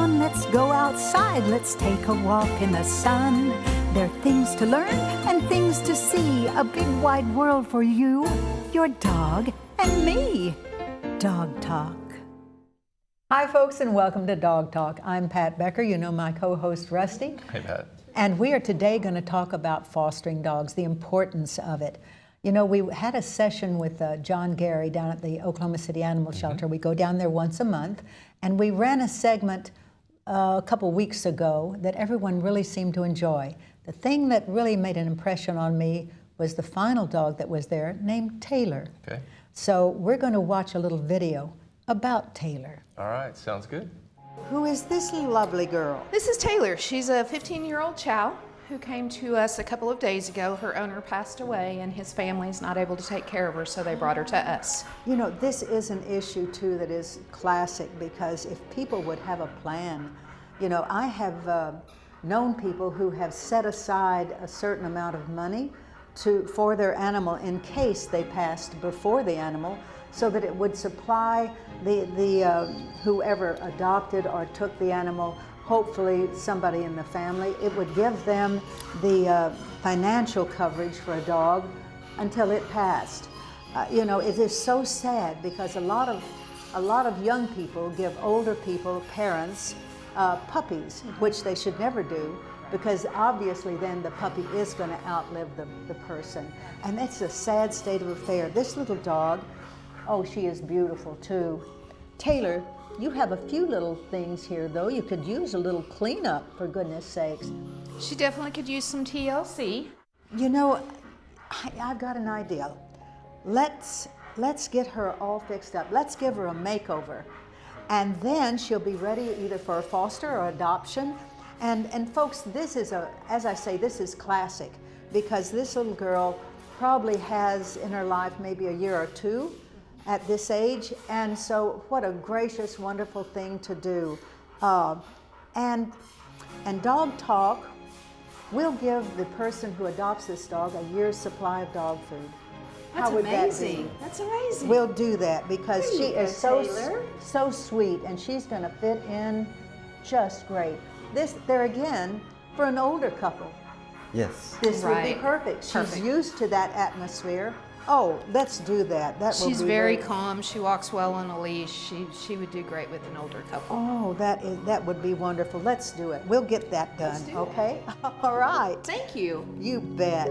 on, let's go outside. Let's take a walk in the sun. There are things to learn and things to see. A big wide world for you, your dog, and me. Dog Talk. Hi, folks, and welcome to Dog Talk. I'm Pat Becker. You know my co-host, Rusty. Hey, Pat. And we are today going to talk about fostering dogs, the importance of it. You know, we had a session with Jon Gary down at the Oklahoma City Animal Shelter. We go down there once a month, and we ran a segment a couple weeks ago that everyone really seemed to enjoy. The thing that really made an impression on me was the final dog that was there, named Taylor. Okay. So we're going to watch a little video about Taylor. All right, sounds good. Who is this lovely girl? This is Taylor. She's a 15-year-old chow who came to us a couple of days ago. Her owner passed away and his family's not able to take care of her, so they brought her to us. You know, this is an issue too that is classic, because if people would have a plan, you know, I have known people who have set aside a certain amount of money for their animal in case they passed before the animal, so that it would supply the whoever adopted or took the animal, hopefully somebody in the family. It would give them the financial coverage for a dog until it passed. You know, it is so sad because a lot of young people give older people, parents, puppies, which they should never do, because obviously then the puppy is going to outlive the person. And that's a sad state of affair. This little dog, oh, she is beautiful too. Taylor, you have a few little things here though. You could use a little cleanup, for goodness sakes. She definitely could use some TLC. You know, I've got an idea. Let's get her all fixed up. Let's give her a makeover. And then she'll be ready either for a foster or adoption. And folks, this is as I say, this is classic, because this little girl probably has in her life maybe a year or two at this age, and so what a gracious, wonderful thing to do. And Dog Talk will give the person who adopts this dog a year's supply of dog food. That's How would amazing. that be? That's amazing. We'll do that because There she you go, is Taylor. so sweet, and she's going to fit in just great. This, there again, for an older couple, Yes. this would be Right. perfect. She's Perfect. used to that atmosphere. Oh, let's do that. That will She's be very great. calm. She walks well on a leash. She would do great with an older couple. Oh, that would be wonderful. Let's do it. We'll get that done, Let's do it. okay? All right. Thank you. You bet.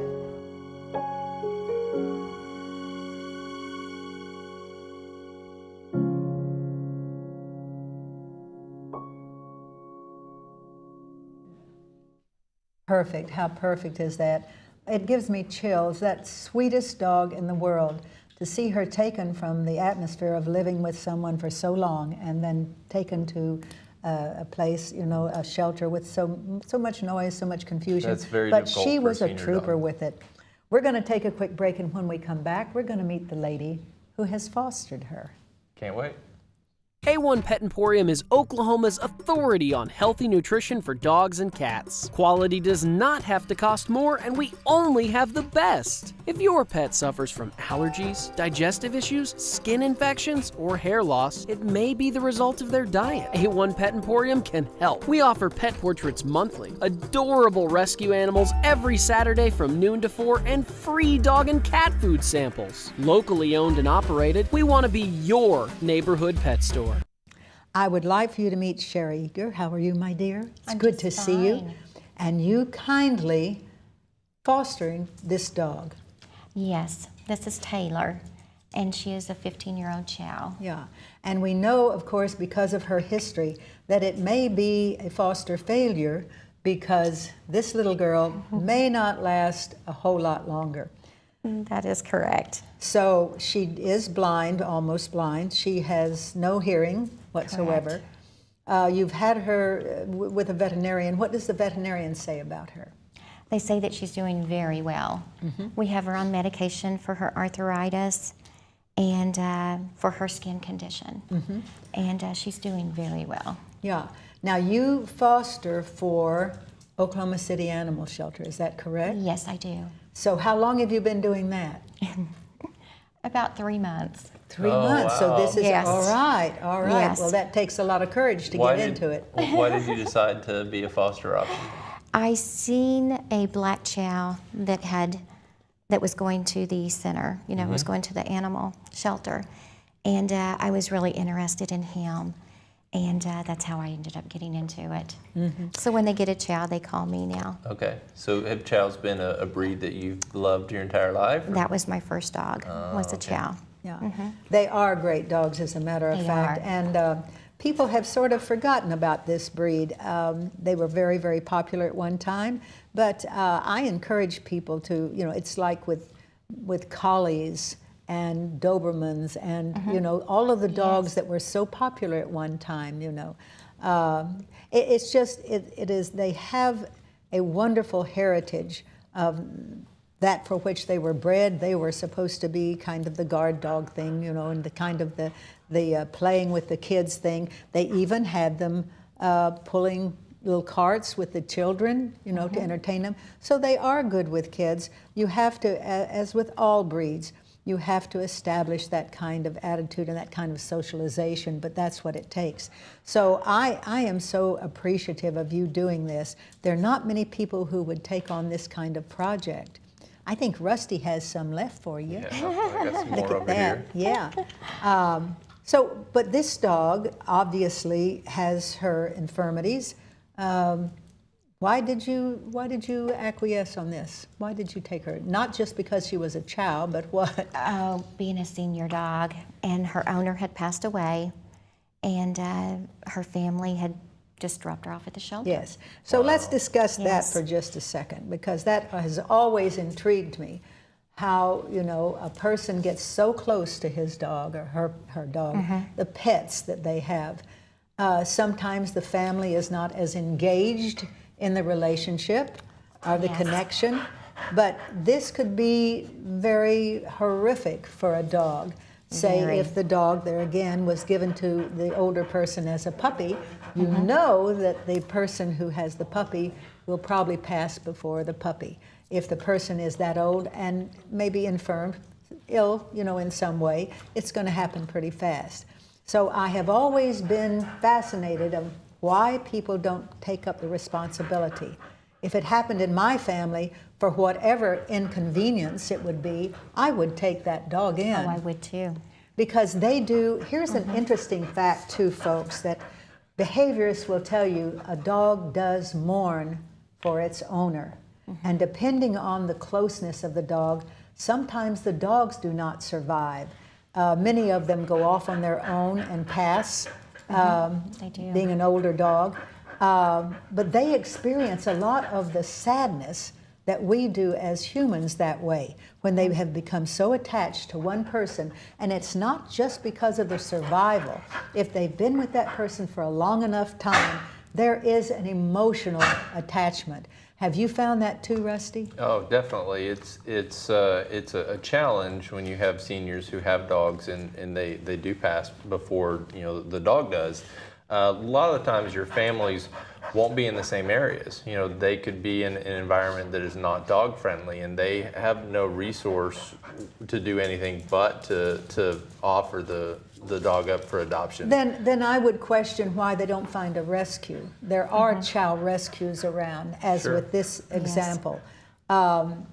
Perfect. How perfect is that? It gives me chills. That sweetest dog in the world, to see her taken from the atmosphere of living with someone for so long and then taken to a place, you know, a shelter with so much noise, so much confusion. That's very but difficult she for a was a senior trooper dog. with it. We're going to take a quick break, and when we come back, we're going to meet the lady who has fostered her. Can't wait. A1 Pet Emporium is Oklahoma's authority on healthy nutrition for dogs and cats. Quality does not have to cost more, and we only have the best. If your pet suffers from allergies, digestive issues, skin infections, or hair loss, it may be the result of their diet. A1 Pet Emporium can help. We offer pet portraits monthly, adorable rescue animals every Saturday from noon to 4, and free dog and cat food samples. Locally owned and operated, we want to be your neighborhood pet store. I would like for you to meet Sherri. How are you, my dear? It's I'm good to just see you. fine. And you kindly fostering this dog. Yes, this is Taylor, and she is a 15-year-old chow. Yeah. And we know, of course, because of her history, that it may be a foster failure, because this little girl may not last a whole lot longer. That is correct. So she is blind, almost blind. She has no hearing whatsoever. You've had her with a veterinarian. What does the veterinarian say about her? They say that she's doing very well. We have her on medication for her arthritis and for her skin condition. And she's doing very well. Yeah. Now you foster for Oklahoma City Animal Shelter, is that correct? Yes, I do. So how long have you been doing that? About 3 months. 3 Oh, months. So wow. this is Yes. all right. All right. Yes. Well, that takes a lot of courage to get into it. Why did you decide to be a foster option? I seen a black chow that was going to the center, was going to the animal shelter. And I was really interested in him. And that's how I ended up getting into it. So when they get a chow, they call me now. Okay, so have chows been a breed that you've loved your entire life? or- That was my first dog, was a okay. chow. Yeah, they are great dogs, as a matter of They fact. are. And people have sort of forgotten about this breed. They were very, very popular at one time. But I encourage people to, it's like with collies and Dobermans and, all of the dogs that were so popular at one time, It's just, they have a wonderful heritage of that for which they were bred. They were supposed to be kind of the guard dog thing, and the kind of the playing with the kids thing. They even had them pulling little carts with the children, to entertain them. So they are good with kids. You have to, as with all breeds, you have to establish that kind of attitude and that kind of socialization, but that's what it takes. So I am so appreciative of you doing this. There are not many people who would take on this kind of project. I think Rusty has some left for you. Yeah, I got some Look more at over that. here. Yeah. But this dog obviously has her infirmities. Why did you acquiesce on this? Why did you take her? Not just because she was a chow, but what? Oh, being a senior dog, and her owner had passed away, and her family had just dropped her off at the shelter. Yes. So let's discuss that Yes. for just a second, because that has always intrigued me. How, a person gets so close to his dog or her dog, the pets that they have. Sometimes the family is not as engaged in the relationship or the Yes. connection, but this could be very horrific for a dog. Say Very. if the dog, there again, was given to the older person as a puppy, you know that the person who has the puppy will probably pass before the puppy. If the person is that old and maybe infirm, ill, in some way, it's going to happen pretty fast. So I have always been fascinated of why people don't take up the responsibility. If it happened in my family, for whatever inconvenience it would be, I would take that dog in. Oh, I would too. Because they do, here's an interesting fact too, folks, that behaviorists will tell you a dog does mourn for its owner. And depending on the closeness of the dog, sometimes the dogs do not survive. Many of them go off on their own and pass, They do. being an older dog. But they experience a lot of the sadness that we do as humans that way, when they have become so attached to one person. And it's not just because of their survival. If they've been with that person for a long enough time, there is an emotional attachment. Have you found that too, Rusty? Oh, definitely. It's a challenge when you have seniors who have dogs and they do pass before the dog does. A lot of the times your families won't be in the same areas. They could be in an environment that is not dog friendly, and they have no resource to do anything but to offer the dog up for adoption. Then I would question why they don't find a rescue. There are chow rescues around, as Sure. with this example. And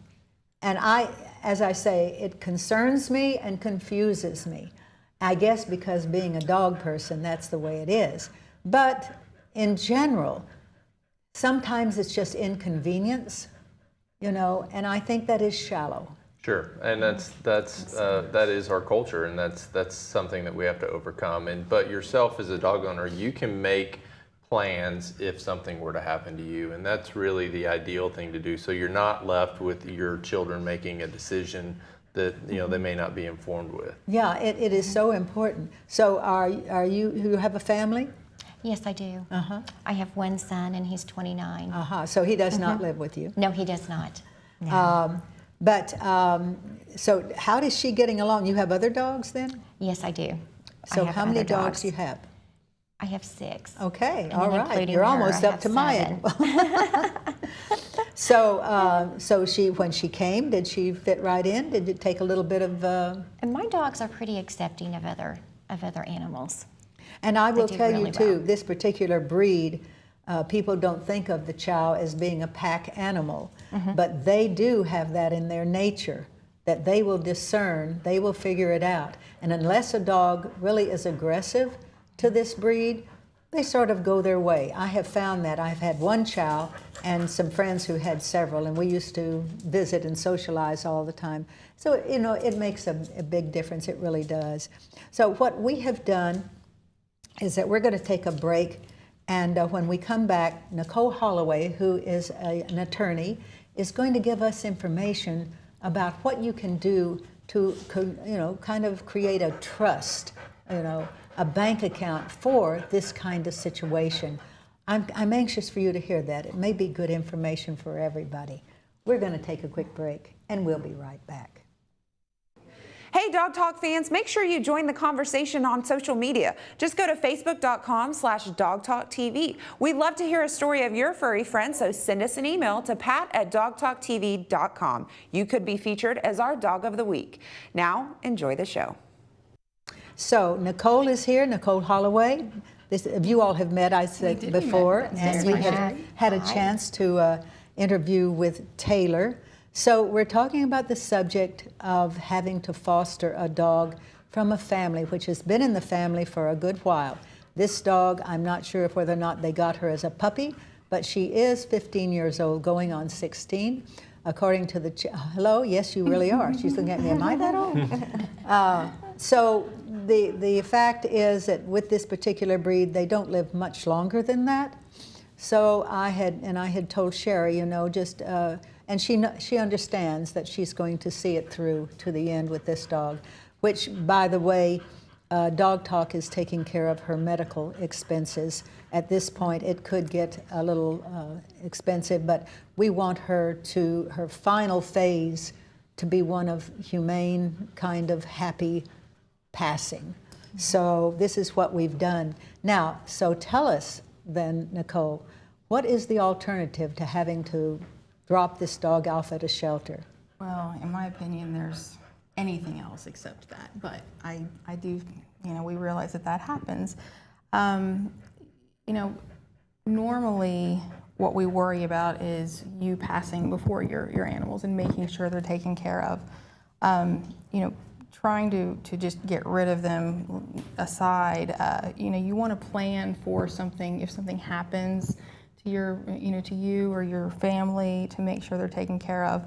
as I say, it concerns me and confuses me. I guess because being a dog person, that's the way it is. But in general, sometimes it's just inconvenience, and I think that is shallow. Sure, and that is our culture, and that's something that we have to overcome. But yourself as a dog owner, you can make plans if something were to happen to you, and that's really the ideal thing to do. So you're not left with your children making a decision that they may not be informed with. Yeah, it is so important. So are you have a family? Yes, I do. I have one son, and he's 29. So he does not live with you. No, he does not. No. So how is she getting along? You have other dogs then? Yes, I do. I So have how many other dogs do you have? I have 6. Okay, And all then right. including You're her, almost I up have to my 7. So when she came, did she fit right in? Did it take a little bit of? And my dogs are pretty accepting of other animals. And I will do tell you really too, well. this particular breed, people don't think of the chow as being a pack animal, but they do have that in their nature, that they will discern, they will figure it out. And unless a dog really is aggressive to this breed, they sort of go their way. I have found that. I've had one chow and some friends who had several, and we used to visit and socialize all the time. So, you know, it makes a big difference. It really does. So what we have done is that we're going to take a break, and when we come back, Nicole Holloway, who is an attorney, is going to give us information about what you can do to, you know, kind of create a trust, you know, a bank account for this kind of situation. I'm anxious for you to hear that. It may be good information for everybody. We're going to take a quick break, and we'll be right back. Hey, Dog Talk fans, make sure you join the conversation on social media. Just go to facebook.com/dogtalktv. We'd love to hear a story of your furry friend, so send us an email to pat@dogtalktv.com. You could be featured as our Dog of the Week. Now, enjoy the show. So Nicole is here, Nicole Holloway. You all have met, I said before, and we have had a chance to interview with Taylor. So we're talking about the subject of having to foster a dog from a family, which has been in the family for a good while. This dog, I'm not sure whether or not they got her as a puppy, but she is 15 years old, going on 16. According to the, hello, yes, you really are. She's looking at me, am I that old? So the fact is that with this particular breed, they don't live much longer than that. So I had told Sherri, you know, just, and she understands that she's going to see it through to the end with this dog, which, by the way, Dog Talk is taking care of her medical expenses. At this point, it could get a little expensive, but we want her final phase to be one of humane, kind of happy passing. So this is what we've done. Now, so tell us then, Nicole, what is the alternative to having to drop this dog off at a shelter? Well, in my opinion, there's anything else except that. But I do, you know, we realize that happens. You know, normally what we worry about is you passing before your animals and making sure they're taken care of. You know, trying to just get rid of them aside, you know, you want to plan for something if something happens to you or your family, to make sure they're taken care of.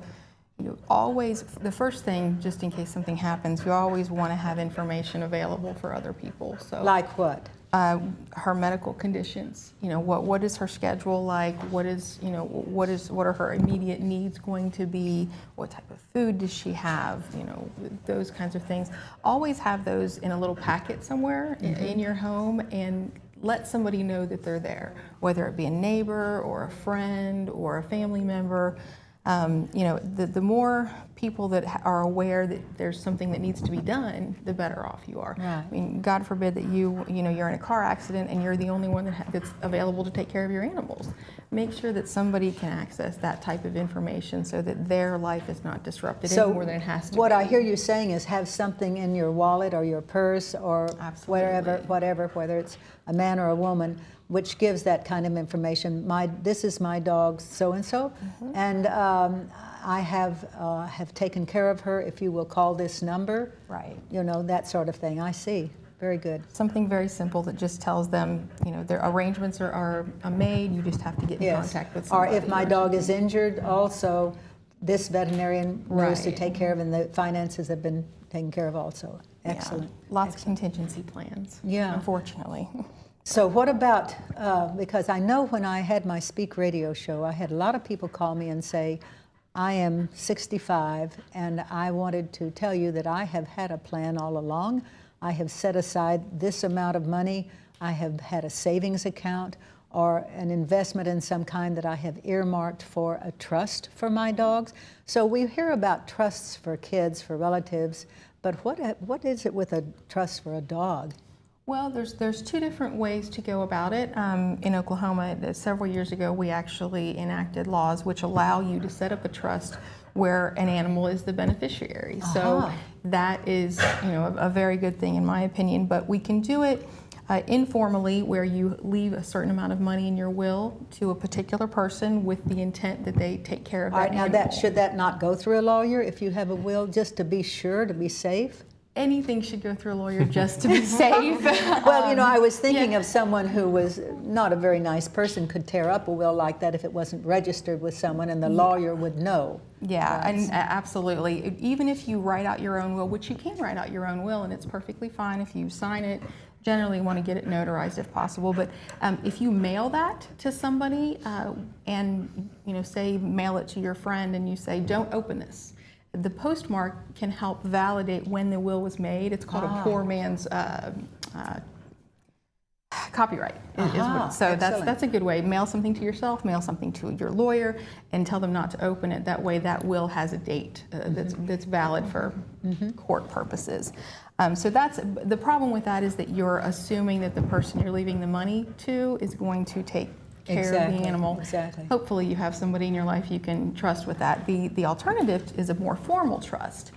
You know, always, the first thing, just in case something happens, you always want to have information available for other people. So, Like what? her medical conditions. You know, what is her schedule like? What are her immediate needs going to be? What type of food does she have? You know, those kinds of things. Always have those in a little packet somewhere in your home, and let somebody know that they're there, whether it be a neighbor or a friend or a family member. You know, the more people that are aware that there's something that needs to be done, the better off you are. Right. I mean, God forbid that you're in a car accident and you're the only one that's available to take care of your animals. Make sure that somebody can access that type of information so that their life is not disrupted any more than it has to be. What I hear you saying is have something in your wallet or your purse or whatever, whether it's a man or a woman, which gives that kind of information. This is my dog, so-and-so, and I have taken care of her. If you will call this number, Right. You know, that sort of thing. I see. Very good. Something very simple that just tells them, you know, their arrangements are made. You just have to get in contact with Or somebody. if my dog is injured, also, this veterinarian knows to Right. take care of, and the finances have been taken care of also. Yeah. Excellent. Lots of contingency plans. Yeah. Unfortunately. So what about, because I know when I had my Speak Radio show, I had a lot of people call me and say, I am 65 and I wanted to tell you that I have had a plan all along. I have set aside this amount of money. I have had a savings account or an investment in some kind that I have earmarked for a trust for my dogs. So we hear about trusts for kids, for relatives, but what is it with a trust for a dog? Well, there's two different ways to go about it. In Oklahoma, several years ago, we actually enacted laws which allow you to set up a trust where an animal is the beneficiary. So that is, a very good thing in my opinion. But we can do it informally, where you leave a certain amount of money in your will to a particular person with the intent that they take care of All that right, now animal. should that not go through a lawyer if you have a will, just to be sure, to be safe? Anything should go through a lawyer just to be safe. Well, I was thinking of someone who was not a very nice person could tear up a will like that if it wasn't registered with someone and the lawyer would know. Yeah, and absolutely. Even if you write out your own will, which you can write out your own will, and it's perfectly fine if you sign it. Generally want to get it notarized if possible, but if you mail that to somebody and say mail it to your friend and you say, don't open this, the postmark can help validate when the will was made. It's called a poor man's copyright. So that's a good way. Mail something to yourself, mail something to your lawyer, and tell them not to open it. That way that will has a date that's valid for court purposes. So that's the problem with that, is that you're assuming that the person you're leaving the money to is going to take care of the animal. Exactly. Hopefully you have somebody in your life you can trust with that. The alternative is a more formal trust,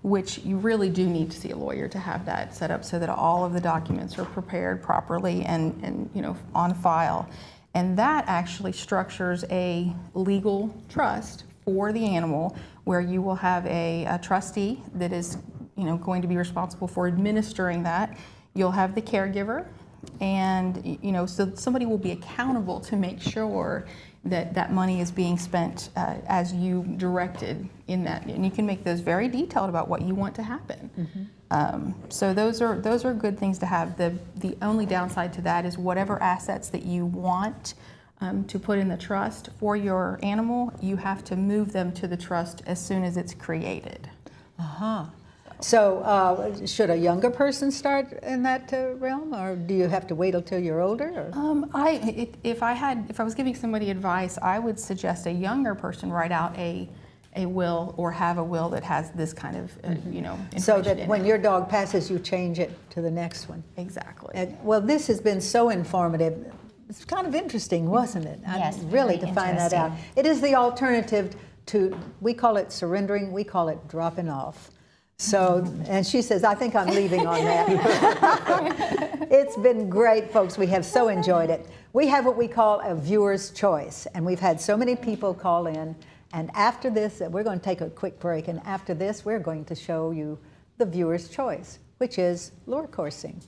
which you really do need to see a lawyer to have that set up so that all of the documents are prepared properly and on file. And that actually structures a legal trust for the animal, where you will have a trustee that is going to be responsible for administering that. You'll have the caregiver, and so somebody will be accountable to make sure that that money is being spent as you directed in that, and you can make those very detailed about what you want to happen. So those are good things to have. The only downside to that is whatever assets that you want to put in the trust for your animal, you have to move them to the trust as soon as it's created. So should a younger person start in that realm, or do you have to wait until you're older? Or? If I was giving somebody advice, I would suggest a younger person write out a will, or have a will that has this kind of information So that in when it. your dog passes, you change it to the next one. Exactly. Well, this has been so informative. It's kind of interesting, wasn't it? Yes, Really, very to find that out. interesting. It is the alternative to, we call it surrendering, we call it dropping off. So, and she says, I think I'm leaving on that. It's been great, folks. We have so enjoyed it. We have what we call a viewer's choice, and we've had so many people call in. And after this, we're going to take a quick break, and after this, we're going to show you the viewer's choice, which is Lurecoursing.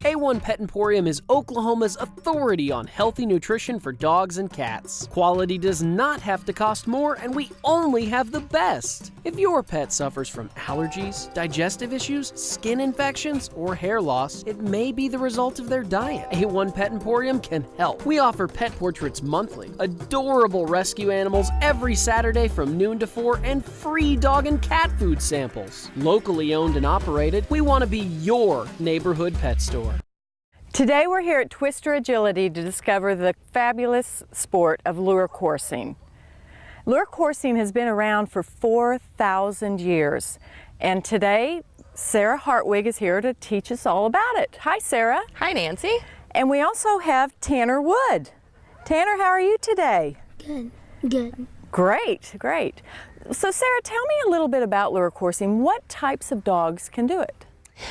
A1 Pet Emporium is Oklahoma's authority on healthy nutrition for dogs and cats. Quality does not have to cost more, and we only have the best. If your pet suffers from allergies, digestive issues, skin infections, or hair loss, it may be the result of their diet. A1 Pet Emporium can help. We offer pet portraits monthly, adorable rescue animals every Saturday from noon to 4, and free dog and cat food samples. Locally owned and operated, we want to be your neighborhood pet store. Today we're here at Twister Agility to discover the fabulous sport of lurecoursing. Lurecoursing has been around for 4,000 years, and today Sarah Hartwig is here to teach us all about it. Hi, Sarah. Hi, Nancy. And we also have Tanner Wood. Tanner, how are you today? Good. Great, great. So Sarah, tell me a little bit about lurecoursing. What types of dogs can do it?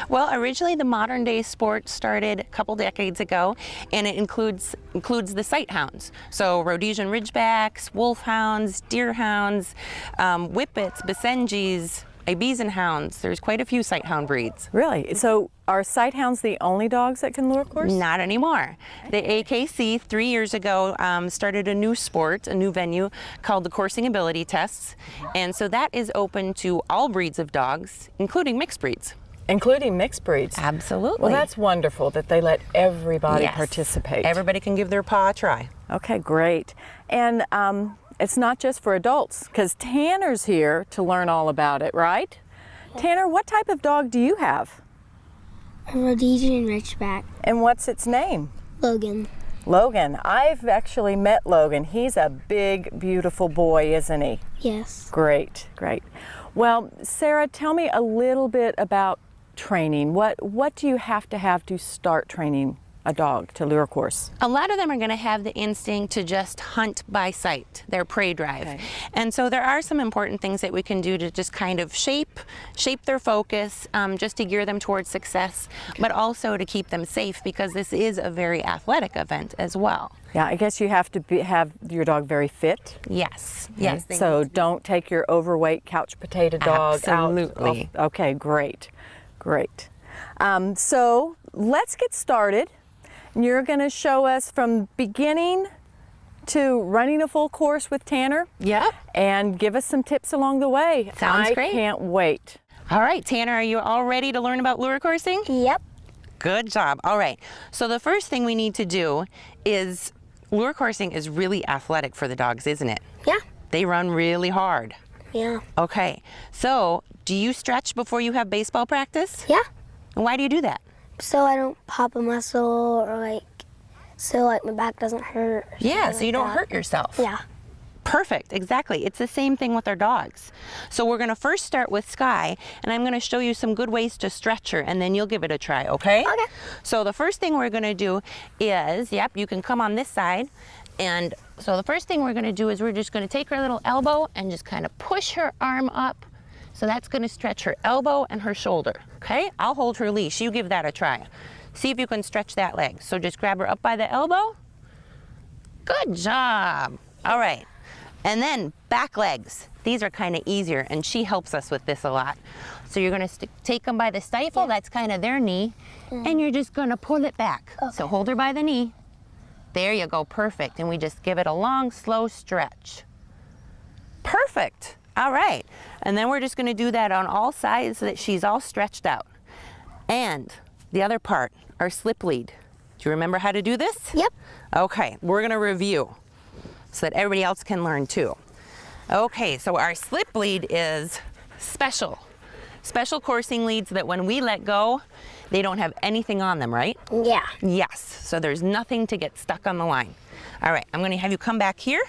Well, originally the modern day sport started a couple decades ago, and it includes the sight hounds. So Rhodesian Ridgebacks, Wolfhounds, Deerhounds, Whippets, Basenjis, Ibizan hounds. There's quite a few sight hound breeds. Really? So are sight hounds the only dogs that can lurecourse? Not anymore. The AKC 3 years ago started a new sport, a new venue called the Coursing Ability Tests, and so that is open to all breeds of dogs, including mixed breeds. Including mixed breeds? Absolutely. Well, that's wonderful that they let everybody Yes. participate. Everybody can give their paw a try. Okay, great. And it's not just for adults, because Tanner's here to learn all about it, right? Tanner, what type of dog do you have? A Rhodesian Ridgeback. And what's its name? Logan. Logan. I've actually met Logan. He's a big, beautiful boy, isn't he? Yes. Great, great. Well, Sarah, tell me a little bit about training? What do you have to start training a dog to Lurecourse? A lot of them are going to have the instinct to just hunt by sight, their prey drive. Okay. And so there are some important things that we can do to just kind of shape their focus, just to gear them towards success, but also to keep them safe, because this is a very athletic event as well. Yeah, I guess you have to have your dog very fit. Yes, yes. they So need to be- don't take your overweight couch potato dog Absolutely. out. Okay, great. So let's get started. You're going to show us from beginning to running a full course with Tanner. Yep. And give us some tips along the way. Sounds I great. can't wait. All right, Tanner, are you all ready to learn about lure coursing? Yep. Good job. All right. So the first thing we need to do is, lure coursing is really athletic for the dogs, isn't it? Yeah. They run really hard. Yeah. Okay. So do you stretch before you have baseball practice? Yeah. And why do you do that? So I don't pop a muscle or so my back doesn't hurt. or Yeah, something so you like don't that. hurt yourself. Yeah. Perfect, exactly. It's the same thing with our dogs. So we're gonna first start with Sky, and I'm gonna show you some good ways to stretch her, and then you'll give it a try, okay? Okay. So the first thing we're gonna do is, you can come on this side, and so the first thing we're gonna do is we're just gonna take her little elbow and just kind of push her arm up. So that's gonna stretch her elbow and her shoulder, okay? I'll hold her leash, you give that a try. See if you can stretch that leg. So just grab her up by the elbow. Good job. All right. And then back legs. These are kind of easier, and she helps us with this a lot. So you're gonna take them by the stifle, that's kind of their knee, and you're just gonna pull it back. Okay. So hold her by the knee. There you go, perfect. And we just give it a long, slow stretch. Perfect. All right. And then we're just gonna do that on all sides so that she's all stretched out. And the other part, our slip lead. Do you remember how to do this? Yep. Okay, we're gonna review so that everybody else can learn too. Okay, so our slip lead is special coursing leads that when we let go, they don't have anything on them, right? Yeah. Yes, so there's nothing to get stuck on the line. All right, I'm gonna have you come back here.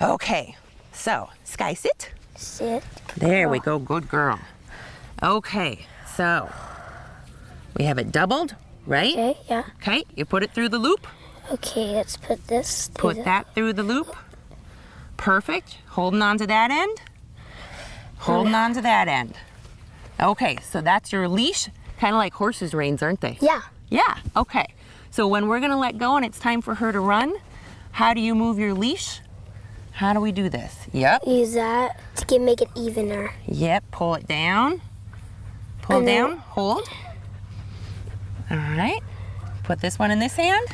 Okay, so Sky, sit. Sit. There we go, good girl. Okay, so we have it doubled, right? Okay. Yeah. Okay, you put it through the loop. Okay. Let's put this. through Put the- that through the loop. Perfect. Holding on to that end. Holding on to that end. Okay, so that's your leash. Kind of like horses' reins, aren't they? Yeah. Yeah, okay. So when we're gonna let go and it's time for her to run, how do you move your leash? How do we do this? Yep. Use that to make it evener. Yep, pull it down. Pull And then- down, hold. All right. Put this one in this hand.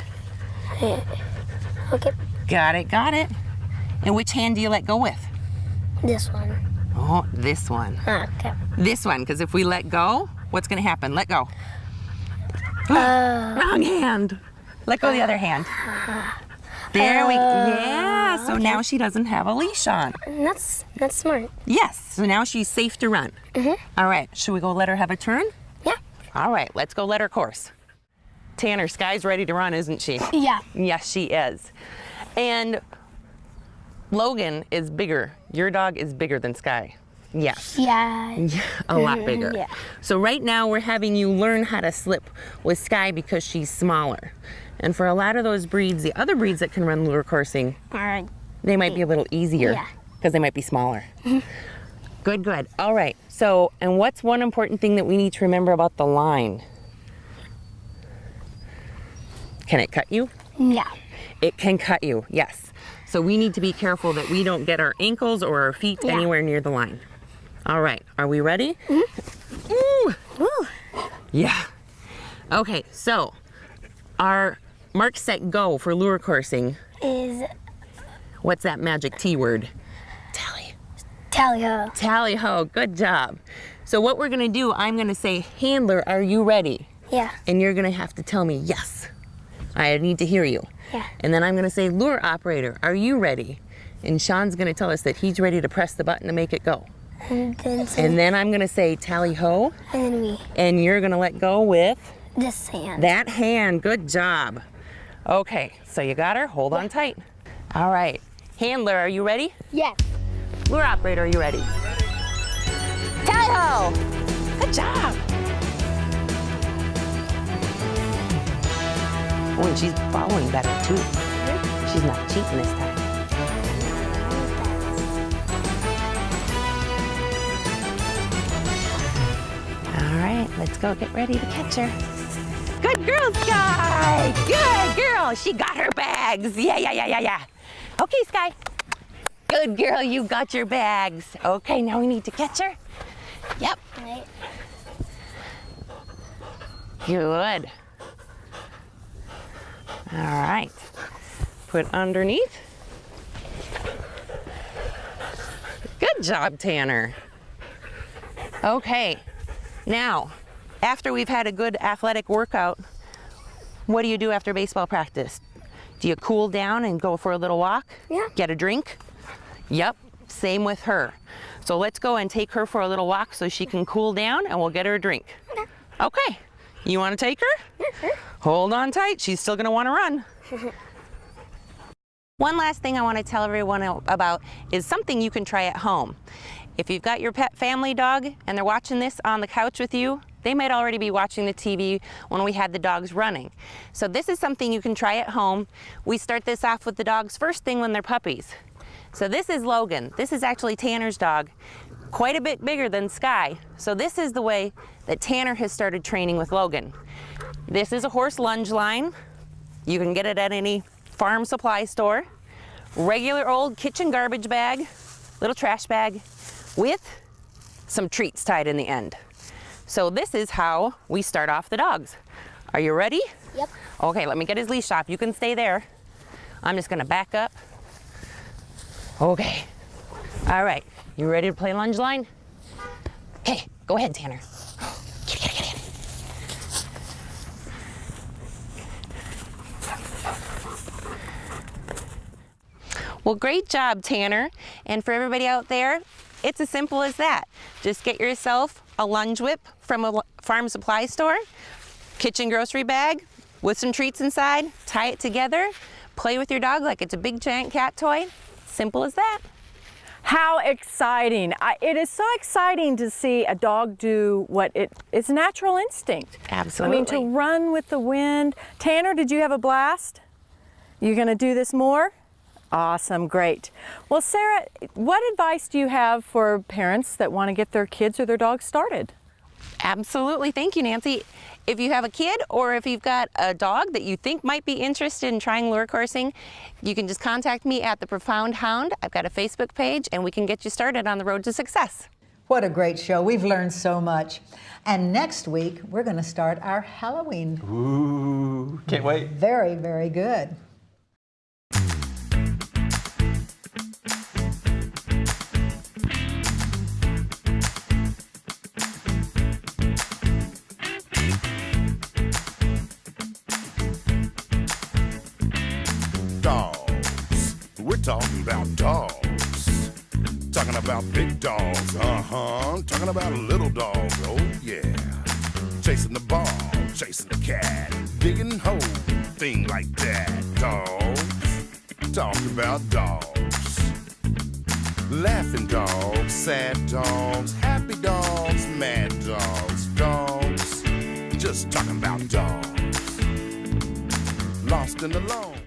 Okay. Got it, got it. And which hand do you let go with? This one. Oh, this one. Okay. This one, because if we let go, what's gonna happen? Let go. Wrong hand. Let go the other hand. There we go. Yeah, so now she doesn't have a leash on. That's smart. Yes, so now she's safe to run. All right, should we go let her have a turn? Yeah. All right, let's go let her course. Tanner, Sky's ready to run, isn't she? Yeah. Yes, she is. And Logan is bigger. Your dog is bigger than Sky. Yes. Yeah. A lot bigger. Yeah. So right now we're having you learn how to slip with Sky because she's smaller. And for a lot of those breeds, the other breeds that can run lure coursing, All right. they might be a little easier Yeah. because they might be smaller. Good, good. All right. So, and what's one important thing that we need to remember about the line? Can it cut you? Yeah. It can cut you, yes. So we need to be careful that we don't get our ankles or our feet Yeah. anywhere near the line. All right, are we ready? Woo. Yeah. Okay, so our mark, set, go for lure coursing, Is what's that magic T word? Tally. tally-ho. Tally-ho, good job. So what we're gonna do, I'm gonna say, handler, are you ready? Yeah. And you're gonna have to tell me, yes. I need to hear you. Yeah. And then I'm gonna say, lure operator, are you ready? And Sean's gonna tell us that he's ready to press the button to make it go. And then And then I'm gonna say, tally-ho, and then we and you're gonna let go with this hand. that hand. Good job. Okay, so you got her, hold on tight. All right, handler, are you ready? Yes. Lure operator, are you ready? Tally-ho! Good job. Oh, and she's following better too. She's not cheating this time. All right, let's go get ready to catch her. Good girl, Sky! Good girl! She got her bags! Yeah. Okay, Sky. Good girl, you got your bags. Okay, now we need to catch her. Yep. Right. Good. All right. Put underneath. Good job, Tanner. Okay. Now, after we've had a good athletic workout, what do you do after baseball practice? Do you cool down and go for a little walk? Yeah. Get a drink? Yep, same with her. So let's go and take her for a little walk so she can cool down and we'll get her a drink. Okay, you want to take her? Hold on tight, she's still gonna want to run. One last thing I want to tell everyone about is something you can try at home. If you've got your pet family dog and they're watching this on the couch with you, they might already be watching the TV when we had the dogs running. So this is something you can try at home. We start this off with the dogs first thing when they're puppies. So this is Logan. This is actually Tanner's dog, quite a bit bigger than Sky. So this is the way that Tanner has started training with Logan. This is a horse lunge line. You can get it at any farm supply store. Regular old kitchen garbage bag, little trash bag, with some treats tied in the end. So this is how we start off the dogs. Are you ready? Yep. Okay, let me get his leash off. You can stay there. I'm just gonna back up. Okay. All right, you ready to play lunge line? Okay, go ahead, Tanner. Get in. Well, great job, Tanner. And for everybody out there, it's as simple as that. Just get yourself a lunge whip from a farm supply store, kitchen grocery bag with some treats inside, tie it together, play with your dog like it's a big giant cat toy. Simple as that. How exciting. It is so exciting to see a dog do what it's natural instinct. Absolutely. I mean, to run with the wind. Tanner, did you have a blast? You gonna do this more? Awesome, great. Well, Sarah, what advice do you have for parents that want to get their kids or their dogs started? Absolutely, thank you, Nancy. If you have a kid or if you've got a dog that you think might be interested in trying lure coursing, you can just contact me at The Profound Hound. I've got a Facebook page and we can get you started on the road to success. What a great show. We've learned so much. And next week, we're going to start our Halloween. Ooh, can't wait. Very, very good. Talking about dogs, talking about big dogs, talking about little dogs, oh yeah. Chasing the ball, chasing the cat, digging holes, thing like that. Dogs, talking about dogs. Laughing dogs, sad dogs, happy dogs, mad dogs, dogs, just talking about dogs. Lost in the law.